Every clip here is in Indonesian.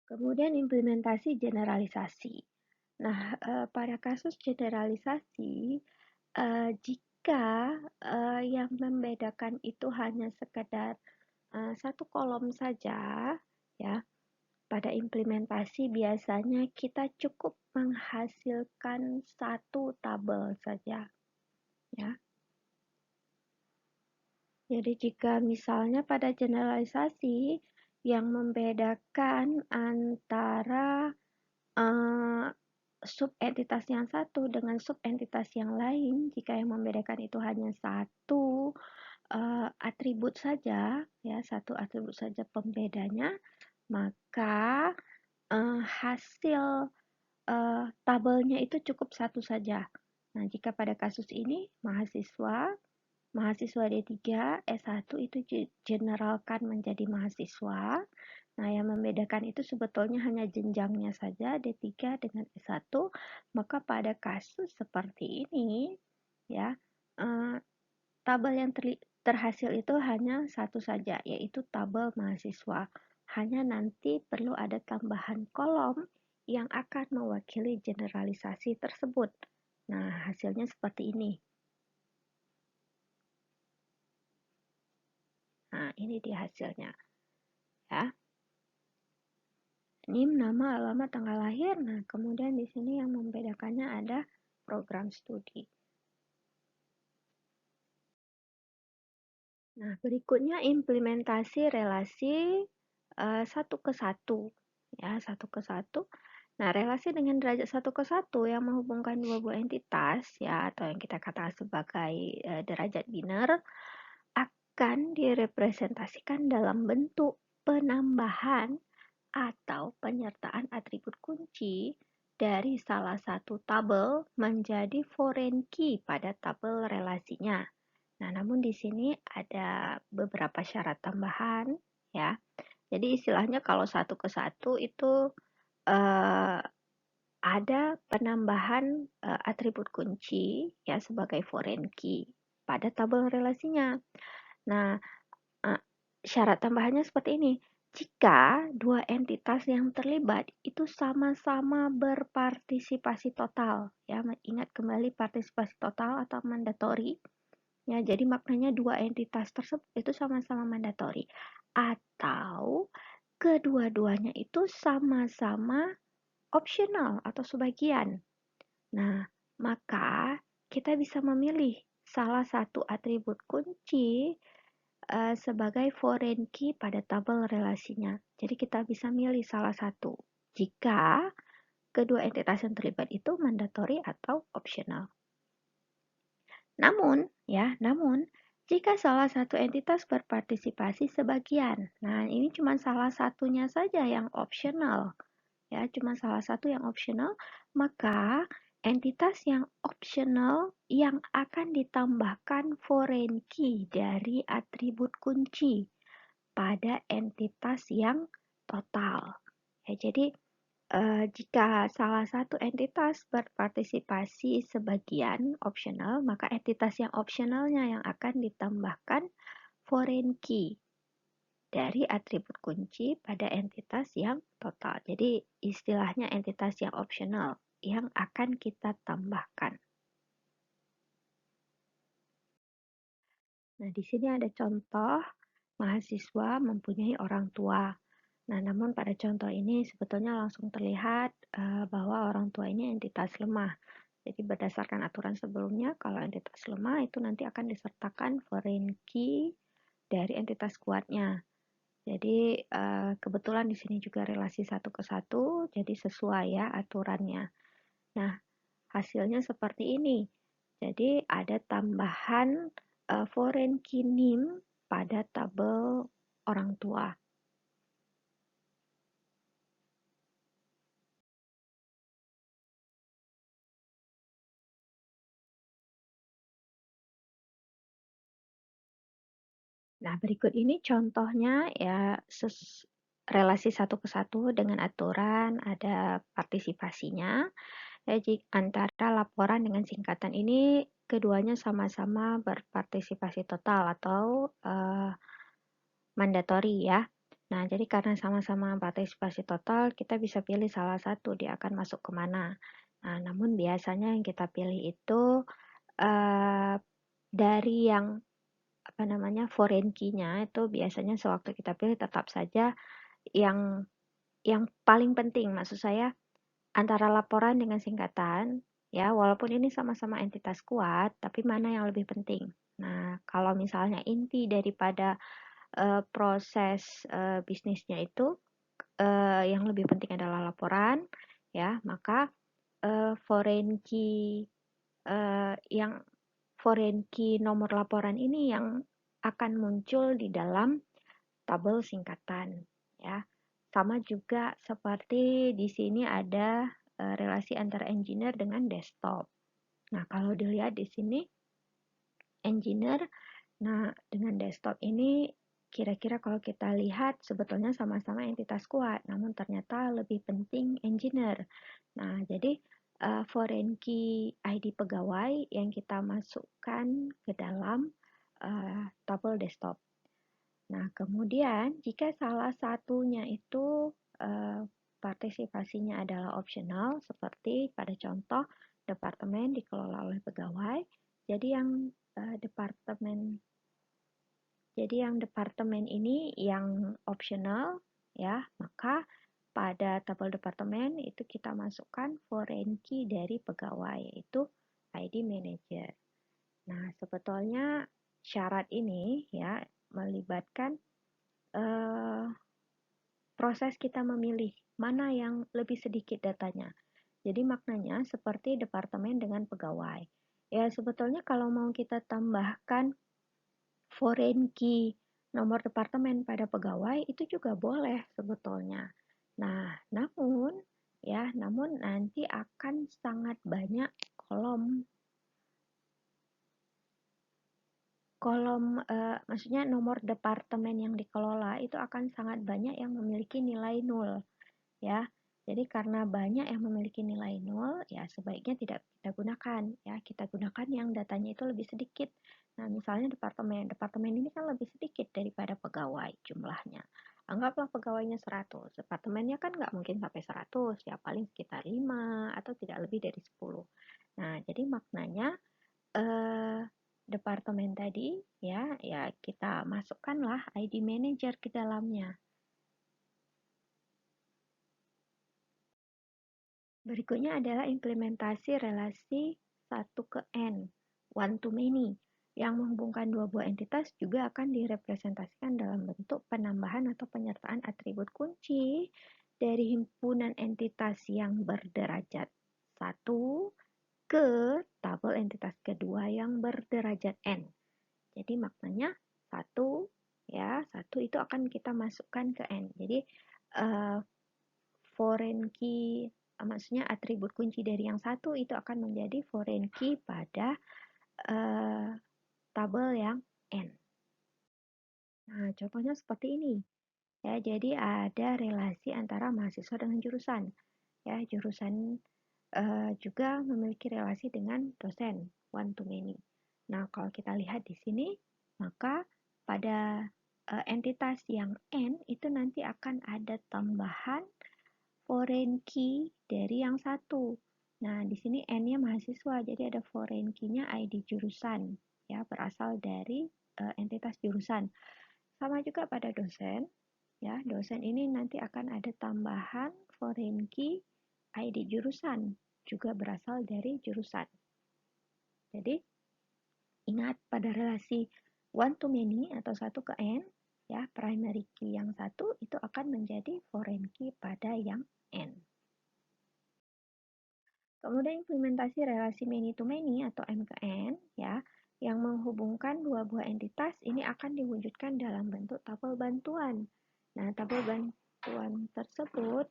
Kemudian implementasi generalisasi. Nah, pada kasus generalisasi, jika yang membedakan itu hanya sekedar satu kolom saja, ya, pada implementasi biasanya kita cukup menghasilkan satu tabel saja, ya. Jadi jika misalnya pada generalisasi yang membedakan antara subentitas yang satu dengan subentitas yang lain, jika yang membedakan itu hanya satu atribut saja, ya, satu atribut saja pembedanya, maka hasil tabelnya itu cukup satu saja. Nah, jika pada kasus ini mahasiswa D3, S1 itu generalkan menjadi mahasiswa. Nah, yang membedakan itu sebetulnya hanya jenjangnya saja, D3 dengan S1. Maka pada kasus seperti ini, ya, tabel yang terhasil itu hanya satu saja, yaitu tabel mahasiswa. Hanya nanti perlu ada tambahan kolom yang akan mewakili generalisasi tersebut. Nah, hasilnya seperti ini. Nah, ini dia hasilnya. Ya. NIM, nama, alamat, tanggal lahir. Nah, kemudian di sini yang membedakannya ada program studi. Nah, berikutnya implementasi relasi satu ke satu. Ya, satu ke satu. Nah, relasi dengan derajat satu ke satu yang menghubungkan dua buah entitas, ya, atau yang kita katakan sebagai derajat biner, akan direpresentasikan dalam bentuk penambahan atau penyertaan atribut kunci dari salah satu tabel menjadi foreign key pada tabel relasinya. Nah, namun di sini ada beberapa syarat tambahan, ya. Jadi istilahnya kalau satu ke satu itu ada penambahan atribut kunci, ya, sebagai foreign key pada tabel relasinya. Nah, syarat tambahannya seperti ini. Jika dua entitas yang terlibat itu sama-sama berpartisipasi total, ya, ingat kembali partisipasi total atau mandatory, ya, jadi maknanya dua entitas tersebut itu sama-sama mandatory, atau kedua-duanya itu sama-sama optional atau sebagian. Nah, maka kita bisa memilih salah satu atribut kunci sebagai foreign key pada tabel relasinya. Jadi kita bisa milih salah satu jika kedua entitas yang terlibat itu mandatory atau optional. Namun jika salah satu entitas berpartisipasi sebagian, nah ini cuma salah satunya saja yang optional, ya, cuma salah satu yang optional, maka entitas yang optional yang akan ditambahkan foreign key dari atribut kunci pada entitas yang total. Ya, jadi jika salah satu entitas berpartisipasi sebagian optional, maka entitas yang optionalnya yang akan ditambahkan foreign key dari atribut kunci pada entitas yang total. Jadi istilahnya entitas yang optional yang akan kita tambahkan. Nah, di sini ada contoh mahasiswa mempunyai orang tua. Nah, namun pada contoh ini sebetulnya langsung terlihat bahwa orang tua ini entitas lemah. Jadi berdasarkan aturan sebelumnya, kalau entitas lemah itu nanti akan disertakan foreign key dari entitas kuatnya. Jadi kebetulan di sini juga relasi satu ke satu, jadi sesuai ya aturannya. Nah, hasilnya seperti ini. Jadi ada tambahan foreign key NIM pada tabel orang tua. Nah, berikut ini contohnya ya relasi satu ke satu dengan aturan, ada partisipasinya. Ya, antara laporan dengan singkatan ini keduanya sama-sama berpartisipasi total atau mandatory ya. Nah, jadi karena sama-sama partisipasi total, kita bisa pilih salah satu dia akan masuk kemana. Nah, namun biasanya yang kita pilih itu dari yang apa namanya foreign key-nya itu biasanya sewaktu kita pilih tetap saja yang paling penting, maksud saya antara laporan dengan singkatan, ya walaupun ini sama-sama entitas kuat, tapi mana yang lebih penting. Nah, kalau misalnya inti daripada proses bisnisnya itu yang lebih penting adalah laporan, ya maka foreign key yang foreign key nomor laporan ini yang akan muncul di dalam tabel singkatan, ya. Sama juga seperti di sini ada relasi antara engineer dengan desktop. Nah, kalau dilihat di sini engineer, nah dengan desktop ini kira-kira kalau kita lihat sebetulnya sama-sama entitas kuat, namun ternyata lebih penting engineer. Nah, jadi foreign key ID pegawai yang kita masukkan ke dalam tabel desktop. Nah, kemudian jika salah satunya itu partisipasinya adalah optional, seperti pada contoh departemen dikelola oleh pegawai, jadi yang departemen ini yang optional, ya, maka pada tabel departemen itu kita masukkan foreign key dari pegawai, yaitu ID manager. Nah, sebetulnya syarat ini ya melibatkan proses kita memilih mana yang lebih sedikit datanya. Jadi maknanya seperti departemen dengan pegawai. Ya, sebetulnya kalau mau kita tambahkan foreign key nomor departemen pada pegawai itu juga boleh sebetulnya. Nah, namun nanti akan sangat banyak kolom maksudnya nomor departemen yang dikelola itu akan sangat banyak yang memiliki nilai nol, ya. Jadi karena banyak yang memiliki nilai nol, ya sebaiknya tidak kita gunakan, ya. Kita gunakan yang datanya itu lebih sedikit. Nah, misalnya departemen ini kan lebih sedikit daripada pegawai jumlahnya. Anggaplah pegawainya 100, departemennya kan nggak mungkin sampai 100, ya paling sekitar 5 atau tidak lebih dari 10. Nah, jadi maknanya eh, departemen tadi ya kita masukkanlah ID manager ke dalamnya. Berikutnya adalah implementasi relasi 1 ke N, one to many, yang menghubungkan dua buah entitas juga akan direpresentasikan dalam bentuk penambahan atau penyertaan atribut kunci dari himpunan entitas yang berderajat 1 ke tabel entitas kedua yang berderajat N. Jadi maknanya satu itu akan kita masukkan ke N. Jadi foreign key maksudnya atribut kunci dari yang satu itu akan menjadi foreign key pada tabel yang N. Nah, contohnya seperti ini. Ya, jadi ada relasi antara mahasiswa dengan jurusan. Ya, jurusan juga memiliki relasi dengan dosen, one to many. Nah, kalau kita lihat di sini, maka pada entitas yang N itu nanti akan ada tambahan foreign key dari yang satu. Nah, di sini N-nya mahasiswa, jadi ada foreign key-nya ID jurusan, ya berasal dari entitas jurusan. Sama juga pada dosen, ya dosen ini nanti akan ada tambahan foreign key ID jurusan, juga berasal dari jurusan. Jadi, ingat pada relasi one to many atau satu ke N, ya primary key yang satu itu akan menjadi foreign key pada yang N. Kemudian implementasi relasi many to many atau M ke N, ya, yang menghubungkan dua buah entitas ini akan diwujudkan dalam bentuk tabel bantuan. Nah, tabel bantuan tersebut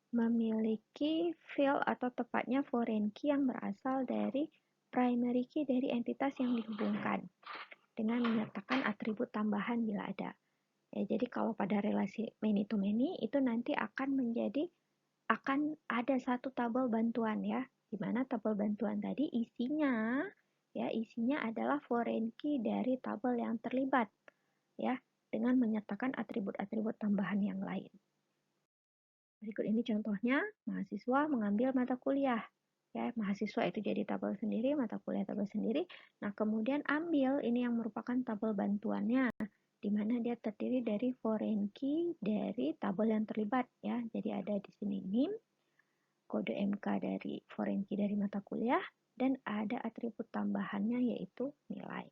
memiliki field atau tepatnya foreign key yang berasal dari primary key dari entitas yang dihubungkan dengan menyertakan atribut tambahan bila ada. Ya, jadi kalau pada relasi many to many itu nanti akan ada satu tabel bantuan ya, di mana tabel bantuan tadi isinya adalah foreign key dari tabel yang terlibat ya. dengan menyertakan atribut-atribut tambahan yang lain. Berikut ini contohnya, mahasiswa mengambil mata kuliah. Ya, mahasiswa itu jadi tabel sendiri, mata kuliah tabel sendiri. Nah, kemudian ambil ini yang merupakan tabel bantuannya, di mana dia terdiri dari foreign key dari tabel yang terlibat. Ya, jadi ada di sini NIM, kode MK dari foreign key dari mata kuliah, dan ada atribut tambahannya yaitu nilai.